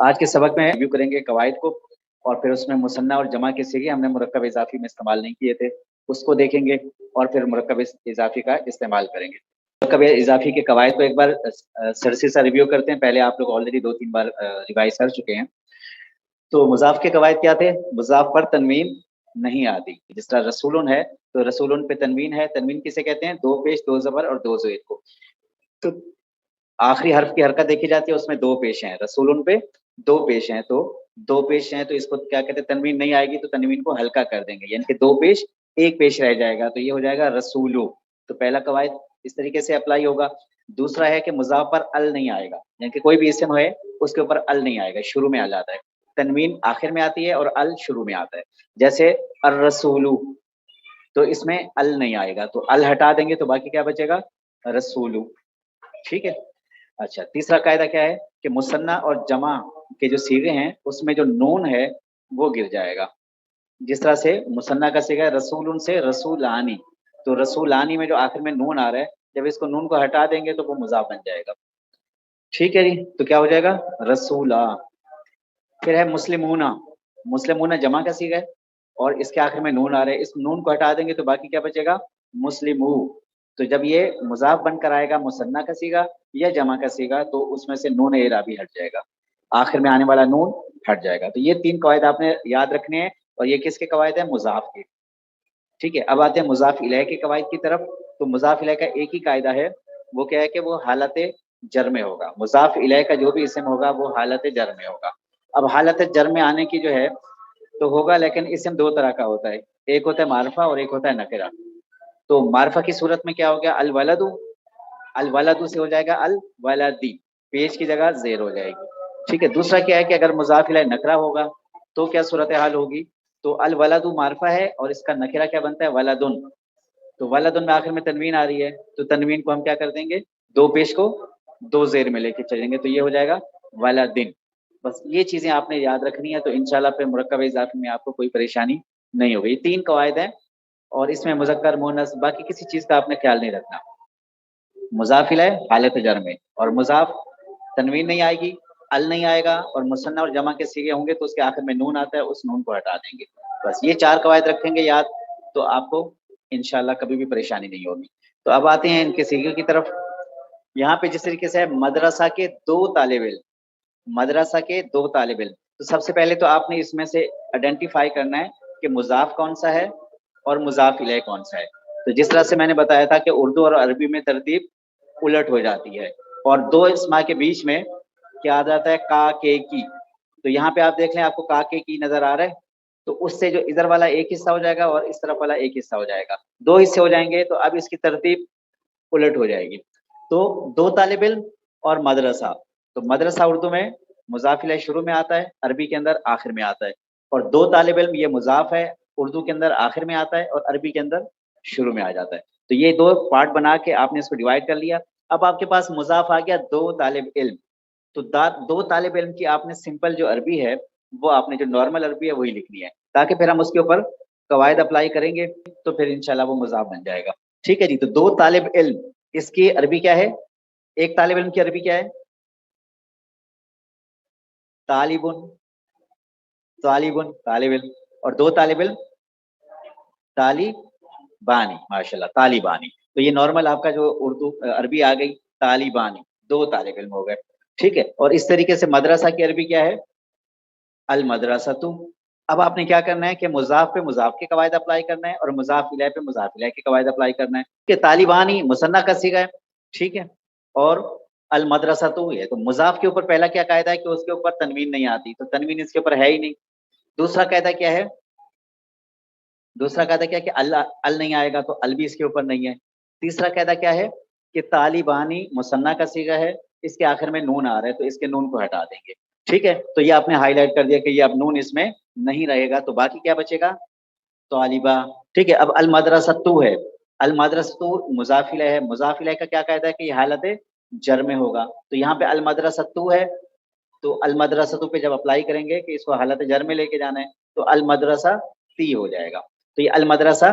आज के सबक में रिव्यू करेंगे कवायद को, और फिर उसमें मुसन्ना और जमा के सिगे हमने मुरक्कब इजाफी में इस्तेमाल नहीं किए थे, उसको देखेंगे, और फिर मुरक्कब इजाफी का इस्तेमाल करेंगे। मुरक्कब इजाफी के कवायद को एक बार सरसी सा रिव्यू करते हैं। पहले आप लोग ऑलरेडी 2-3 बार रिवाइज कर चुके हैं। तो मुजाफ के कवायद क्या थे? मुजाफ पर तनवीन नहीं आती। जिस तरह रसूलुन है तो रसूलुन पे तनवीन है। तनवीन किसे कहते हैं? दो पेश, दो जबर और दो ज़ेर को। तो आखिरी हर्फ की हरकत देखी जाती है, उसमें दो पेश हैं। रसूलुन पे दो पेश हैं, तो दो पेश हैं तो इसको क्या कहते हैं? तनवीन नहीं आएगी तो तनवीन को हल्का कर देंगे, यानी कि दो पेश एक पेश रह जाएगा, तो ये हो जाएगा रसूलु। तो पहला कवायद इस तरीके से अप्लाई होगा। दूसरा है कि मुज़ाफ पर अल नहीं आएगा, यानी कि कोई भी इसम है उसके ऊपर अल नहीं आएगा, शुरू में आ जाता है। तनवीन आखिर में आती है और अल शुरू में आता है। जैसे अर्रसूलु, तो इसमें अल नहीं आएगा, तो अल हटा देंगे तो बाकी क्या बचेगा? रसूलु। ठीक है। अच्छा, तीसरा कायदा क्या है कि मुसन्ना और जमा के जो सीगे हैं उसमें जो नून है वो गिर जाएगा। जिस तरह से मुसन्ना का सीगा है रसूलुन से रसूलानी, तो रसूलानी में जो आखिर में नून आ रहा है, जब इसको नून को हटा देंगे तो वो मुज़ाफ बन जाएगा। ठीक है जी, तो क्या हो जाएगा? रसूला। फिर है मुस्लिमूना। मुस्लिमूना जमा का सीगा है और इसके आखिर में नून आ रहा है, इस नून को हटा देंगे तो बाकी क्या बचेगा? मुस्लिमू। तो जब ये मुज़ाफ बनकर आएगा मुसन्ना का सीगा या जमा का सीगा, तो उसमें से नून एराबी हट जाएगा, आखिर में आने वाला नून हट जाएगा। तो ये 3 कवायद आपने याद रखने हैं, और ये किसके कवायद हैं? मुज़ाफ के। ठीक है, अब आते हैं मुज़ाफ इलैह के कवायद की तरफ। तो मुज़ाफ इलैह का एक ही कायदा है, वो क्या है कि वो हालत जर में होगा। मुज़ाफ इलैह का जो भी इसम होगा वो हालत जर में होगा। अब हालत जर में आने की जो है तो होगा, लेकिन इसम 2 तरह का होता है, एक होता है मारफा और एक होता है नकिरा। तो मारफा की सूरत में क्या हो गया? अल वलदु, अल वलदु से हो जाएगा अल वलदी, पेश की जगह ज़ेर हो जाएगी। ठीक है। दूसरा क्या है कि अगर मुज़ाफ इलैह नकरा होगा तो क्या सूरत हाल होगी? तो अल वलदु मारफा है और इसका नकिरा क्या बनता है? वलदुन। तो वलदुन में आखिर में तनवीन आ रही है, तो तनवीन को हम क्या कर देंगे? दो पेश को दो ज़ेर में लेके चलेंगे, तो ये हो जाएगा वलदिन। बस ये चीज़ें आपने याद रखनी है, तो इंशाल्लाह फिर मुरक्कब इज़ाफ़ी में आपको कोई परेशानी नहीं होगी। 3 कवायद हैं और इसमें मुज़क्कर मुअन्नस बाकी किसी चीज़ का आपने ख्याल नहीं रखना। मुज़ाफ़ इलैह हालत जर में, और मुज़ाफ़ तनवीन नहीं आएगी, अल नहीं आएगा, और मुसन्ना और जमा के सीगे होंगे तो उसके आखिर में नून आता है, उस नून को हटा देंगे। बस ये 4 कवायद रखेंगे याद, तो आपको इंशाल्लाह कभी भी परेशानी नहीं होगी। तो अब आते हैं इनके सीगे की तरफ। यहाँ पे जिस तरीके से है मदरसा के 2 तालिब इल्म, मदरसा के 2 तालिब इल्म, तो सबसे पहले तो आपने इसमें से आइडेंटिफाई करना है कि मुज़ाफ कौन सा है और मुज़ाफ इलैह कौन सा है। तो जिस तरह से मैंने बताया था कि उर्दू और अरबी में तरतीब उलट हो जाती है, और 2 इस्मा के बीच में क्या आ जाता है? का, के, की। तो यहाँ पे आप देख लें, आपको का, के, की नजर आ रहा है, तो उससे जो इधर वाला एक हिस्सा हो जाएगा और इस तरफ वाला एक हिस्सा हो जाएगा, 2 हिस्से हो जाएंगे, तो अब इसकी तरतीब उलट हो जाएगी। तो 2 तालिब इल्म और मदरसा, तो मदरसा उर्दू में मुज़ाफ इलैह शुरू में आता है, अरबी के अंदर आखिर में आता है, और 2 तालिब इल्म ये मुज़ाफ है, उर्दू के अंदर आखिर में आता है और अरबी के अंदर शुरू में आ जाता है। तो ये 2 पार्ट बना के आपने इसको डिवाइड कर लिया। अब आपके पास मुज़ाफ आ गया 2 तालिब इल्म, तो 2 तालिब इल्म की आपने सिंपल जो अरबी है वो आपने जो नॉर्मल अरबी है वही लिखनी है, ताकि फिर हम उसके ऊपर कवायद अप्लाई करेंगे तो फिर इंशाल्लाह वो मुज़ाफ बन जाएगा। ठीक है जी। तो 2 तालिब इल्म, इसकी अरबी क्या है? एक तालिब इल्म की अरबी क्या है? तालिबुन, तालिबुन तालिब इल्म, और 2 तालिब इल्म तालिबानी, माशाल्लाह तालिबानी। तो ये नॉर्मल आपका जो उर्दू अरबी आ गई, तालिबानी, 2 तालिब इल्म हो गए। ठीक है। और इस तरीके से मदरसा की अरबी क्या है? अल मदरसतु। अब आपने क्या करना है कि मुज़ाफ पे मुज़ाफ के कवायद अप्लाई करना है और मुज़ाफ इलैह पे मुज़ाफ इलैह के कवायद अप्लाई करना है कि तालिबानी मुसन्ना का सीगा है। ठीक है। और अल मदरसतु है, तो मुज़ाफ के ऊपर पहला क्या कायदा है कि उसके ऊपर तनवीन नहीं आती, तो तनवीन इसके ऊपर है ही नहीं। दूसरा कायदा क्या है? दूसरा कायदा क्या है कि अल नहीं आएगा, तो अल भी इसके ऊपर नहीं है। तीसरा कायदा क्या है कि तालिबानी मुसन्ना का सीगा है, इसके आखिर में नून आ रहा है, तो इसके नून को हटा देंगे। ठीक है। तो ये आपने हाईलाइट कर दिया कि ये अब नून इसमें नहीं रहेगा, तो बाकी क्या बचेगा? तालिबा। ठीक है। अब अल मदरसतु है, अल मदरसतु मुज़ाफ इलैह है, मुज़ाफ इलैह का क्या कायदा है कि ये हालत जर में होगा, तो यहाँ पे अल मदरसतु है, तो अल मदरसतु पे जब अप्लाई करेंगे कि इसको हालत जर में लेके जाना है, तो अल मदरसा ती हो जाएगा, तो ये अल मदरसा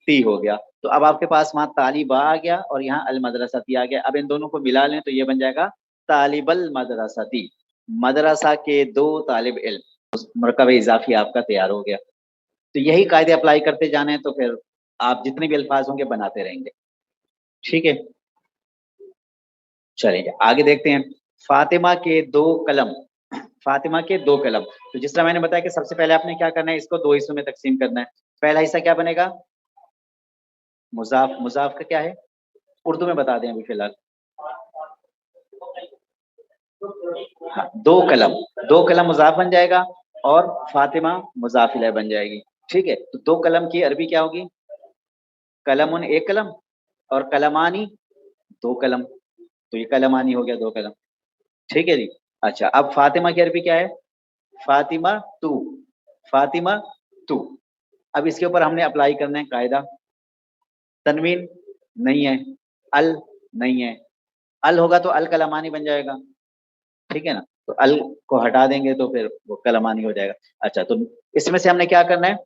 ती हो गया। तो अब आपके पास वहाँ तालिबा आ गया और यहाँ अल मदरसा ती आ गया। अब इन दोनों को मिला लें तो ये बन जाएगा तालिबल मदरसा ती। मदरसा के 2 तालिब इल्म, मुरक्कब इजाफी आपका तैयार हो गया। तो यही कायदे अप्लाई करते जाने हैं, तो फिर आप जितने भी अल्फाज होंगे बनाते रहेंगे। ठीक है, चलिए आगे देखते हैं। फातिमा के 2 कलम, फातिमा के 2 कलम। तो जिस तरह मैंने बताया कि सबसे पहले आपने क्या करना है, इसको 2 हिस्सों में तकसीम करना है। पहला हिस्सा क्या बनेगा, मुजाफ। मुजाफ का क्या है, उर्दू में बता दें अभी फिलहाल। हाँ, 2 कलम, 2 कलम मुजाफ बन जाएगा और फातिमा मुजाफ इलैह बन जाएगी। ठीक है, तो 2 कलम की अरबी क्या होगी, कलमुन 1 कलम और कलमानी 2 कलम। तो ये कलमानी हो गया 2 कलम। ठीक है जी। अच्छा, अब फातिमा की अरबी क्या है, फातिमा तू, फातिमा तू। अब इसके ऊपर हमने अप्लाई करना है कायदा। तनवीन नहीं है, अल नहीं है, अल होगा तो अल कलमानी बन जाएगा। ठीक है ना, तो अल को हटा देंगे तो फिर वो कलमानी हो जाएगा। अच्छा, तो इसमें से हमने क्या करना है,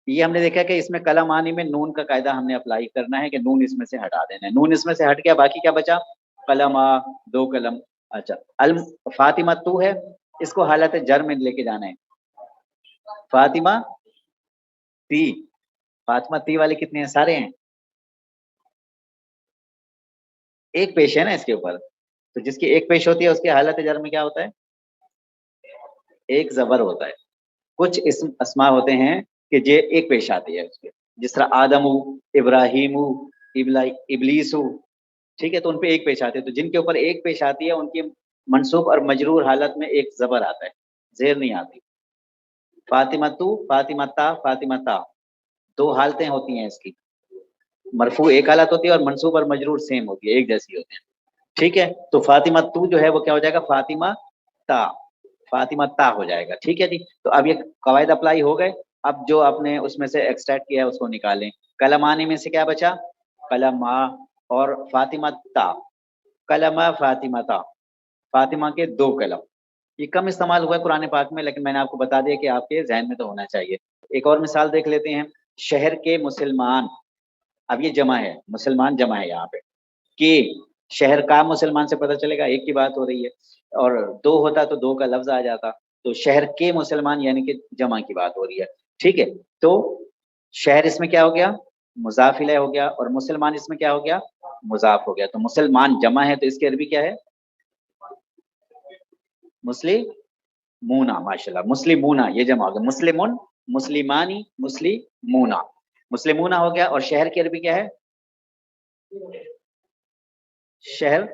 ये हमने देखा कि इसमें कलमानी में नून का कायदा हमने अप्लाई करना है कि नून इसमें से हटा देना है। नून इसमें से हट गया, बाकी क्या बचा, कलमा 2 कलम। अच्छा, अल फातिमा तू है, इसको हालत जर में लेके जाना है। फातिमा ती, फातिमा ती वाले कितने हैं, सारे हैं, एक पेश है ना इसके ऊपर। तो जिसकी एक पेश होती है उसकी हालत जर में क्या होता है, एक जबर होता है। कुछ इसम अस्मा होते हैं कि जे एक पेश आती है उसके, जिस तरह आदमू, इब्राहिमू, इबलीसू। ठीक है, तो उनपे एक पेश आती है। तो जिनके ऊपर एक पेश आती है उनकी मनसूब और मजरूर हालत में एक जबर आता है, जेर नहीं आती। फातिमा तू, फातिमा ता, फातिमा ता, 2 हालतें होती हैं इसकी। मरफू एक हालत होती है और मनसूब और मजरूर सेम होती है, एक जैसी होती है। ठीक है, तो फातिमा तू जो है वो क्या हो जाएगा, फातिमा ता, फातिमा ता हो जाएगा। ठीक है जी। तो अब ये कवायद अप्लाई हो गए। अब जो आपने उसमें से एक्सट्रैक्ट किया है उसको निकालें। कलमानी में से क्या बचा, कलमा और फातिमा ता, कलमा फातिमा ता, फातिमा के 2 कलम। ये कम इस्तेमाल हुआ है कुरान पाक में, लेकिन मैंने आपको बता दिया कि आपके जहन में तो होना चाहिए। एक और मिसाल देख लेते हैं, शहर के मुसलमान। अब ये जमा है, मुसलमान जमा है यहाँ पे, कि शहर का मुसलमान से पता चलेगा एक की बात हो रही है, और 2 होता तो 2 का लफ्ज आ जाता। तो शहर के मुसलमान यानी कि जमा की बात हो रही है। ठीक है, तो शहर इसमें क्या हो गया, मुजाफ इलैह हो गया, और मुसलमान इसमें क्या हो गया, मुजाफ हो गया। तो मुसलमान जमा है तो इसकी अरबी क्या है, मुस्लिमूना। माशाल्लाह, मुस्लिमूना ये जमा हो गया, मुस्लिमुन, मुस्लिमानी, मुस्लिमूना, मुस्लिमूना हो गया। और शहर की अरबी क्या है, शहर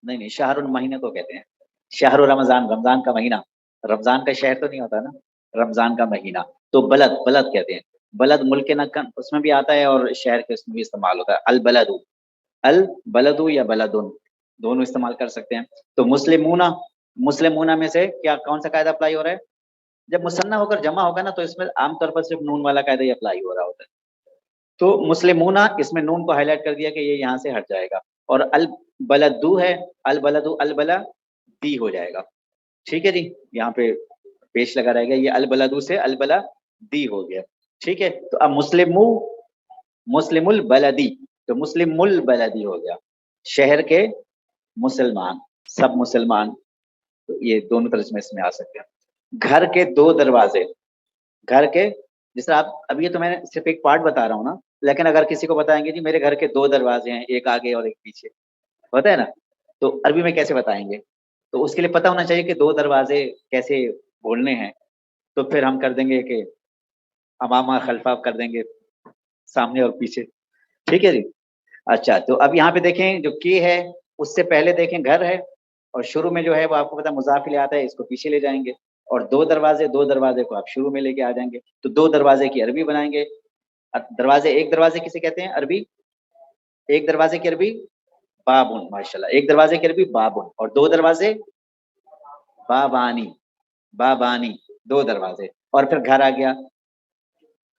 नहीं नहीं, शाहरुल महीने को कहते हैं, शाहरुल रमजान, रमजान का महीना। रमजान का शहर तो नहीं होता ना, रमजान का महीना। तो बलद, बलद कहते हैं, बलद मुल्क के नक्कन उसमें भी आता है और शहर के उसमें भी इस्तेमाल होता है। अल बलदू, अल बलदू या बलदुन, दोनों इस्तेमाल कर सकते हैं। तो मुस्लिमूना, मुस्लिमूना में से क्या कौन सा कायदा अप्लाई हो रहा है, जब मुसन्ना होकर जमा होगा ना तो इसमें आमतौर पर सिर्फ नून वाला कायदा ही अप्लाई हो रहा होता है। तो मुस्लिमूना, इसमें नून को हाईलाइट कर दिया कि ये यहाँ से हट जाएगा। और अल बलदू है, अल बलदू अल बलदी हो जाएगा। ठीक है जी, यहाँ पे पेश लगा रहेगा, ये अल बलदू से अल बलदी हो गया। ठीक है, तो अब मुस्लिमू, मुस्लिमुल बलदी, तो मुस्लिमुल बलदी हो गया, शहर के मुसलमान, सब मुसलमान। तो ये दोनों तरह से इसमें आ सकते हैं। घर के 2 दरवाजे, घर के, जिस तरह आप अभी, ये तो मैंने सिर्फ एक पार्ट बता रहा हूँ ना, लेकिन अगर किसी को बताएंगे जी मेरे घर के 2 दरवाजे हैं, एक आगे और एक पीछे, होता है ना, तो अरबी में कैसे बताएंगे, तो उसके लिए पता होना चाहिए कि 2 दरवाजे कैसे बोलने हैं। तो फिर हम कर देंगे कि अमामा खल्फा कर देंगे, सामने और पीछे। ठीक है जी। अच्छा, तो अब यहाँ पे देखें जो की है उससे पहले देखें घर है, और शुरू में जो है वो आपको पता मुज़ाफ़ इलैह आता है, इसको पीछे ले जाएंगे। और 2 दरवाजे, 2 दरवाजे को आप शुरू में लेके आ जाएंगे। तो 2 दरवाजे की अरबी बनाएंगे। दरवाजे, एक दरवाजे किसे कहते हैं अरबी, एक दरवाजे की अरबी बाबुन, माशाल्लाह, एक दरवाजे की अरबी बाबुन, और 2 दरवाजे बाबानी, बाबानी, 2 दरवाजे। और फिर घर आ गया,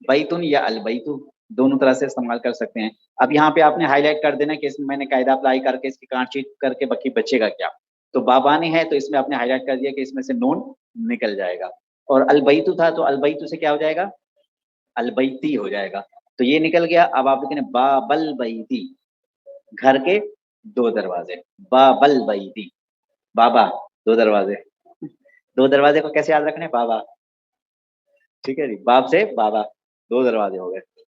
बैतुन या अल बैतु, दोनों तरह से इस्तेमाल कर सकते हैं। अब यहाँ पे आपने हाईलाइट कर देना कि इसमें मैंने कायदा अप्लाई करके इसकी काटछीट करके बाकी बचेगा क्या। तो बाबानी है तो इसमें आपने हाईलाइट कर दिया कि इसमें से नून निकल जाएगा। और अल बैतु था तो अल बैतु से क्या हो जाएगा, अल बैती हो जाएगा। तो ये निकल गया। अब आप लिखें बाबल बैती, घर के 2 दरवाजे, बाबल बैती। बाबा, दो दरवाजे। दो दरवाजे को कैसे याद रखने? बाबा। ठीक है जी, बाप से बाबा, दो दरवाजे हो गए।